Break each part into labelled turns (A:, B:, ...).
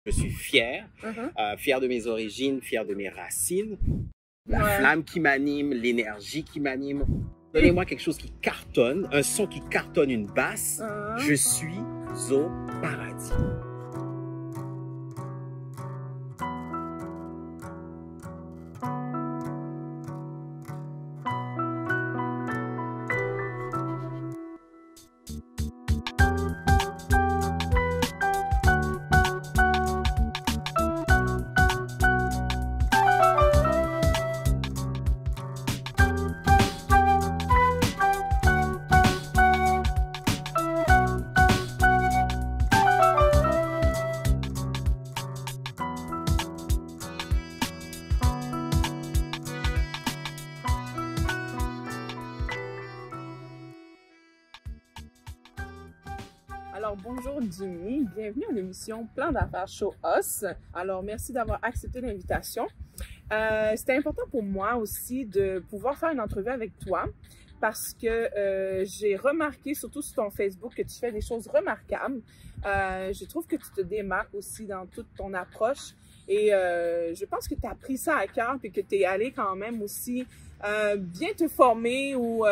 A: Je suis fier, fier de mes origines, fier de mes racines, la flamme qui m'anime, l'énergie qui m'anime. Donnez-moi quelque chose qui cartonne, un son qui cartonne, une basse. Je suis au paradis.
B: Alors, bonjour Jimmy, bienvenue à l'émission Plan d'affaires Show Us. Alors, merci d'avoir accepté l'invitation. C'était important pour moi aussi de pouvoir faire une entrevue avec toi parce que j'ai remarqué, surtout sur ton Facebook, que tu fais des choses remarquables. Je trouve que tu te démarques aussi dans toute ton approche et je pense que tu as pris ça à cœur et que tu es allé quand même aussi bien te former ou...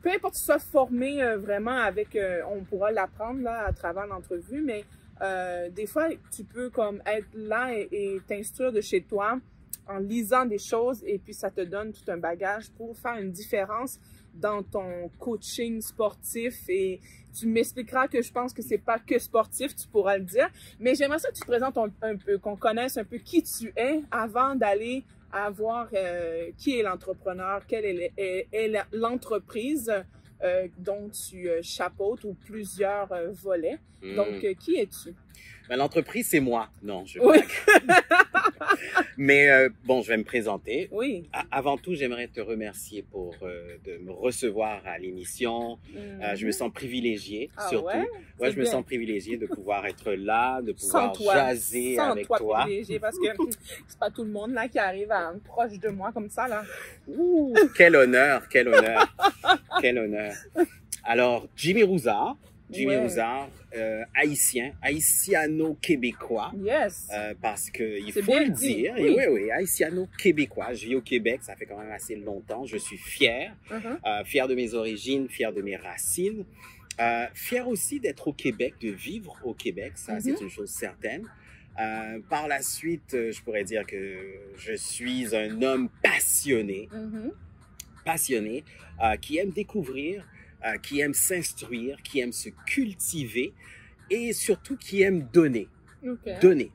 B: peu importe que tu sois formé vraiment avec, on pourra l'apprendre là à travers l'entrevue, mais des fois, tu peux comme être là et t'instruire de chez toi en lisant des choses et puis ça te donne tout un bagage pour faire une différence dans ton coaching sportif et tu m'expliqueras que je pense que c'est pas que sportif, tu pourras le dire, mais j'aimerais ça que tu te présentes un peu, qu'on connaisse un peu qui tu es avant d'aller à voir qui est l'entrepreneur, quelle est l'entreprise dont tu chapeautes ou plusieurs volets. Donc, qui es-tu?
A: Ben, l'entreprise, c'est moi. Non, je
B: oui.
A: Mais bon, je vais me présenter.
B: Oui.
A: Avant tout, j'aimerais te remercier pour de me recevoir à l'émission. Je me sens privilégié, surtout. Ouais, je me sens privilégié de pouvoir être là, de pouvoir jaser avec toi.
B: Privilégié parce que c'est pas tout le monde là qui arrive proche de moi comme ça là.
A: Ouh, quel honneur, quel honneur, quel honneur. Alors, Jimmy Roussard. Jimmy Roussard, haïtien, haïtiano-québécois.
B: Yes.
A: Parce que il faut le dire. Oui, oui, haïtiano-québécois. Je vis au Québec, ça fait quand même assez longtemps. Je suis fier, fier de mes origines, fier de mes racines. Fier aussi d'être au Québec, de vivre au Québec, ça c'est une chose certaine. Par la suite, je pourrais dire que je suis un homme passionné, passionné, qui aime découvrir, qui aime s'instruire, qui aime se cultiver et surtout qui aime donner. Donner.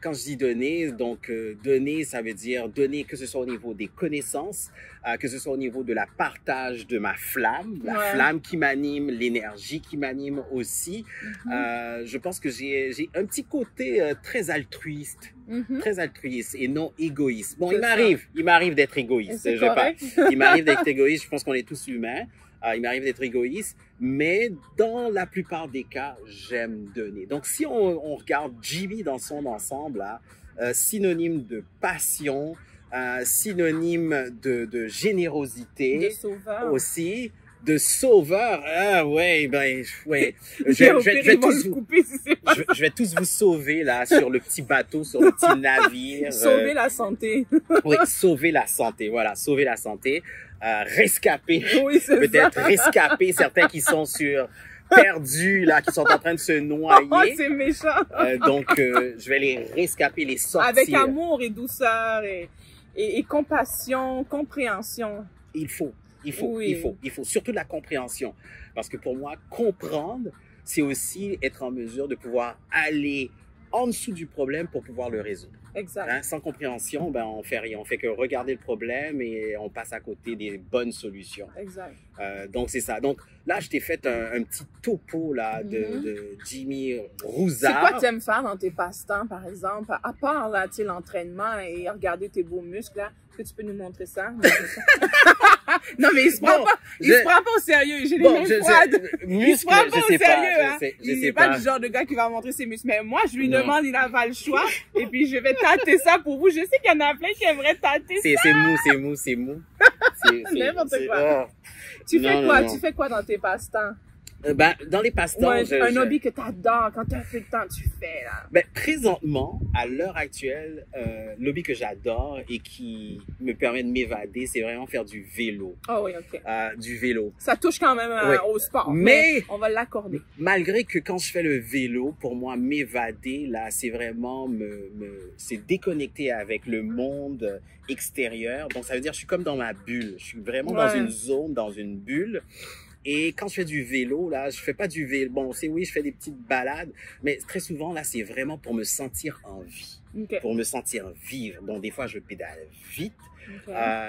A: Quand je dis donner, donc donner, ça veut dire donner que ce soit au niveau des connaissances, que ce soit au niveau de la partage de ma flamme, la flamme qui m'anime, l'énergie qui m'anime aussi. Je pense que j'ai un petit côté très altruiste. Très altruiste et non égoïste. Bon, il m'arrive d'être égoïste. Il m'arrive d'être égoïste, je pense qu'on est tous humains. Il m'arrive d'être égoïste, mais dans la plupart des cas, j'aime donner. Donc, si on regarde Jimmy dans son ensemble, là, synonyme de passion, synonyme de générosité,
B: de sauveur
A: aussi, de sauveur. Ah ouais, ben ouais. Je vais tous vous sauver là sur le petit bateau, sur le petit navire.
B: Sauver la santé.
A: Oui, sauver la santé. Voilà, sauver la santé. Rescaper,
B: peut-être
A: rescaper certains qui sont perdus là, qui sont en train de se noyer.
B: Oh, c'est méchant.
A: Donc, je vais les rescaper, les sortir.
B: Avec amour et douceur et compassion, compréhension.
A: Il faut surtout de la compréhension. Parce que pour moi, comprendre, c'est aussi être en mesure de pouvoir aller en dessous du problème pour pouvoir le résoudre.
B: Exact.
A: Hein? Sans compréhension, ben, on fait rien. On fait que regarder le problème et on passe à côté des bonnes solutions.
B: Exact.
A: Donc, c'est ça. Donc, là, je t'ai fait un petit topo là, de Jimmy Roussard.
B: C'est quoi que tu aimes faire dans tes passe-temps, par exemple? À part là, l'entraînement et regarder tes beaux muscles, là, est-ce que tu peux nous montrer ça? Non, mais il se prend pas. Il se prend pas au sérieux. J'ai les mains froides. Il se prend pas au sérieux. Il n'est pas du genre de gars qui va montrer ses muscles. Mais moi, je lui demande, il n'a pas le choix. Et puis, je vais tâter ça pour vous. Je sais qu'il y en a plein qui aimeraient tâter ça.
A: C'est mou.
B: N'importe quoi. Tu fais quoi dans tes passe-temps?
A: Ben, dans les passe-temps,
B: un hobby que tu adores, quand tu as fait le temps, tu fais, là.
A: Ben, présentement, à l'heure actuelle, l'hobby que j'adore et qui me permet de m'évader, c'est vraiment faire du vélo.
B: Ah oui, OK.
A: Du vélo.
B: Ça touche quand même
A: Oui.
B: au sport,
A: mais
B: on va l'accorder.
A: Malgré que quand je fais le vélo, pour moi, m'évader, là, c'est vraiment c'est déconnecter avec le monde extérieur. Donc, ça veut dire que je suis comme dans ma bulle. Je suis vraiment dans une zone, dans une bulle. Et quand je fais du vélo, là, je fais pas du vélo. Bon, oui, je fais des petites balades, mais très souvent, là, c'est vraiment pour me sentir en vie, pour me sentir vivre. Donc, des fois, je pédale vite.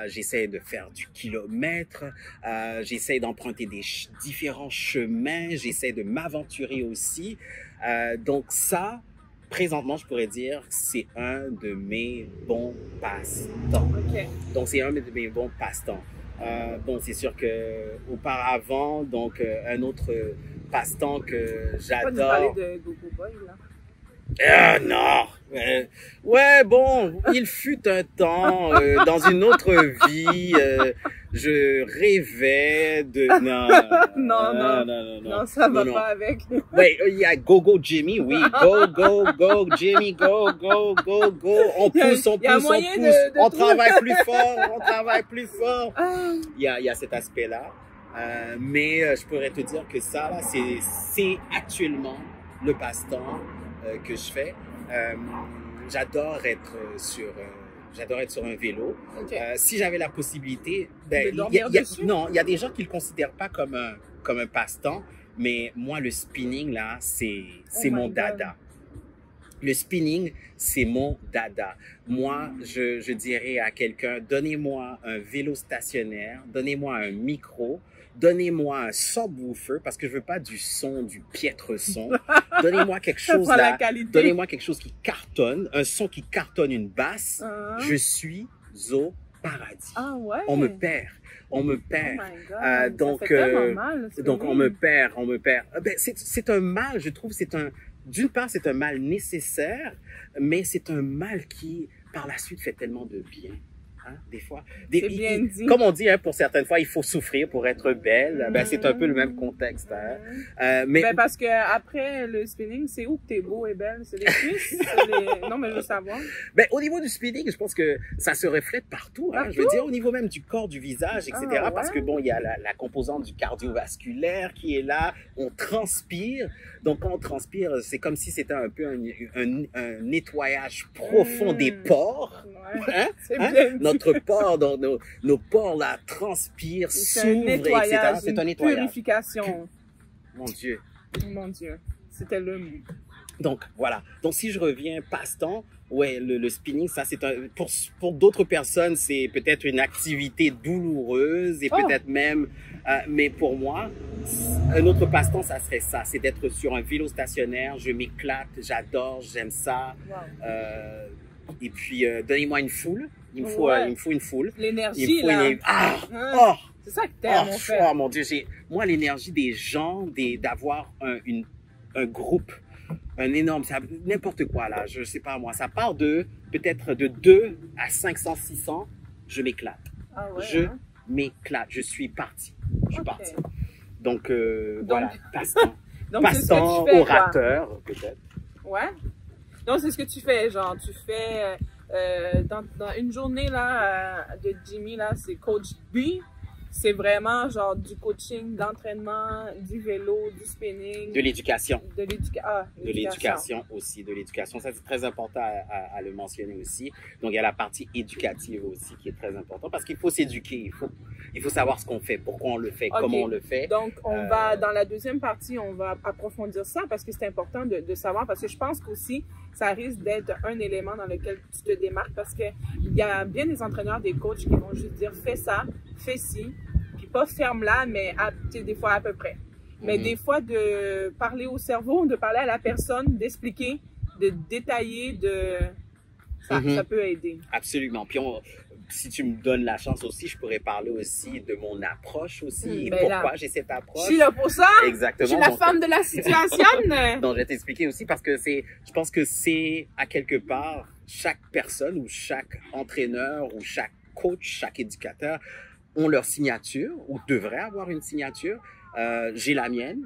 A: J'essaie de faire du kilomètre, j'essaie d'emprunter des différents chemins, j'essaie de m'aventurer aussi. Donc ça, présentement, je pourrais dire, c'est un de mes bons passe-temps. Donc c'est un de mes bons passe-temps. Bon, c'est sûr que auparavant, donc un autre passe-temps que j'adore.
B: Tu parler de Gogo Boy, là?
A: Ah non! Ouais, bon, il fut un temps, dans une autre vie, je rêvais de...
B: Non, ça va pas avec.
A: Ouais, il y a Go Jimmy, oui. Go Jimmy, go. On pousse, on travaille plus fort. Il y a cet aspect-là. Mais je pourrais te dire que ça, là, c'est actuellement le passe-temps que je fais. J'adore être sur un vélo. Si j'avais la possibilité, ben, il y a des gens qui le considèrent pas comme un passe-temps, mais moi, le spinning, là, c'est mon dada. Le spinning, c'est mon dada. Moi, je dirais à quelqu'un, donnez-moi un vélo stationnaire, donnez-moi un micro, donnez-moi un subwoofer, parce que je veux pas du piètre son. Donnez-moi quelque chose là, donnez-moi quelque chose qui cartonne, un son qui cartonne, une basse. Je suis au paradis.
B: Ah ouais?
A: On me perd. Oh my God. Donc,
B: ça fait tellement mal,
A: donc on me perd. Ben, c'est un mal, je trouve, d'une part, c'est un mal nécessaire, mais c'est un mal qui, par la suite, fait tellement de bien. Hein, des fois.
B: C'est bien dit.
A: Comme on dit, hein, pour certaines fois, il faut souffrir pour être belle. Ben, c'est un peu le même contexte. Hein. Mais
B: ben, parce que après le spinning, c'est où que t'es beau et belle? C'est les cuisses? Non, mais je veux savoir.
A: Ben, au niveau du spinning, je pense que ça se reflète partout. Hein. Je veux dire, au niveau même du corps, du visage, etc. Parce que bon, il y a la composante du cardiovasculaire qui est là. On transpire. Donc, quand on transpire, c'est comme si c'était un peu un nettoyage profond des pores. Hein?
B: C'est bien dit.
A: Notre pores, nos pores là transpirent, s'ouvrent, etc. C'est un nettoyage.
B: Purification.
A: Mon Dieu.
B: Mon Dieu. C'était le mot.
A: Donc, voilà. Donc, si je reviens passe-temps, ouais, le spinning, ça, c'est pour d'autres personnes, c'est peut-être une activité douloureuse et peut-être même, mais pour moi, un autre passe-temps, ça serait ça. C'est d'être sur un vélo stationnaire. Je m'éclate, j'adore, j'aime ça. Et puis, donnez-moi une foule. Il me faut une foule.
B: L'énergie, là. C'est ça que t'aimes, mon frère.
A: Oh, mon Dieu, moi, l'énergie des gens, d'avoir un groupe, un énorme, n'importe quoi, là, je sais pas, moi, ça part peut-être de 2 à 500, 600, je m'éclate. Je m'éclate, je suis parti. Donc, voilà, passe-temps. Passe-temps, orateur, peut-être.
B: Ouais. Donc, c'est ce que tu fais, genre, tu fais, dans une journée, là, de Jimmy, là, c'est coach B. C'est vraiment, genre, du coaching, de l'entraînement, du vélo, du spinning.
A: De l'éducation.
B: De
A: l'éducation aussi, de l'éducation. Ça, c'est très important à le mentionner aussi. Donc, il y a la partie éducative aussi qui est très importante parce qu'il faut s'éduquer. Il faut savoir ce qu'on fait, pourquoi on le fait, comment on le fait.
B: Donc, dans la deuxième partie, on va approfondir ça parce que c'est important de savoir, parce que je pense qu'aussi, ça risque d'être un élément dans lequel tu te démarques parce que il y a bien des entraîneurs, des coachs qui vont juste dire fais ça, fais ci, puis pas ferme là, mais des fois à peu près. Mais des fois, de parler au cerveau, de parler à la personne, d'expliquer, de détailler, ça peut aider.
A: Absolument. Puis si tu me donnes la chance aussi, je pourrais parler aussi de mon approche aussi et pourquoi j'ai cette approche.
B: Je suis là pour ça.
A: Exactement.
B: Je suis la femme de la situation.
A: Donc, je vais t'expliquer aussi parce que je pense que c'est à quelque part chaque personne ou chaque entraîneur ou chaque coach, chaque éducateur ont leur signature ou devraient avoir une signature. J'ai la mienne.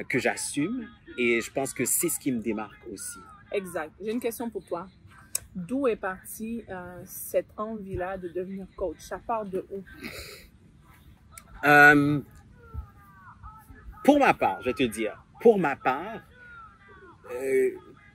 A: que j'assume et je pense que c'est ce qui me démarque aussi.
B: Exact. J'ai une question pour toi. D'où est partie cette envie-là de devenir coach? Ça part de où?
A: Pour ma part, je vais te dire, pour ma part,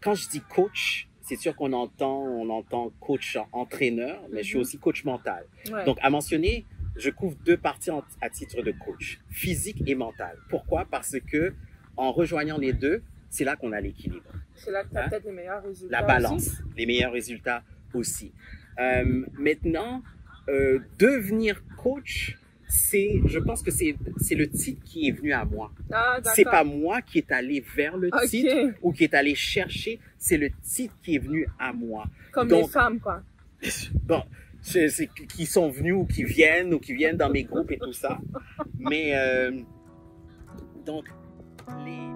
A: quand je dis coach, c'est sûr qu'on entend coach entraîneur, mais je suis aussi coach mental.
B: Ouais.
A: Donc, à mentionner, je couvre deux parties à titre de coach, physique et mental. Pourquoi? Parce que en rejoignant les deux, c'est là qu'on a l'équilibre.
B: C'est là que tu as peut-être les meilleurs résultats.
A: La balance,
B: aussi.
A: les meilleurs résultats aussi. Maintenant, devenir coach, je pense que c'est le titre qui est venu à moi.
B: Ah,
A: c'est pas moi qui est allé vers le titre
B: Okay.
A: ou qui est allé chercher, c'est le titre qui est venu à moi.
B: Comme
A: Donc,
B: les femmes, quoi.
A: Bon, c'est qui sont venus ou qui viennent dans mes groupes et tout ça. Mais donc, les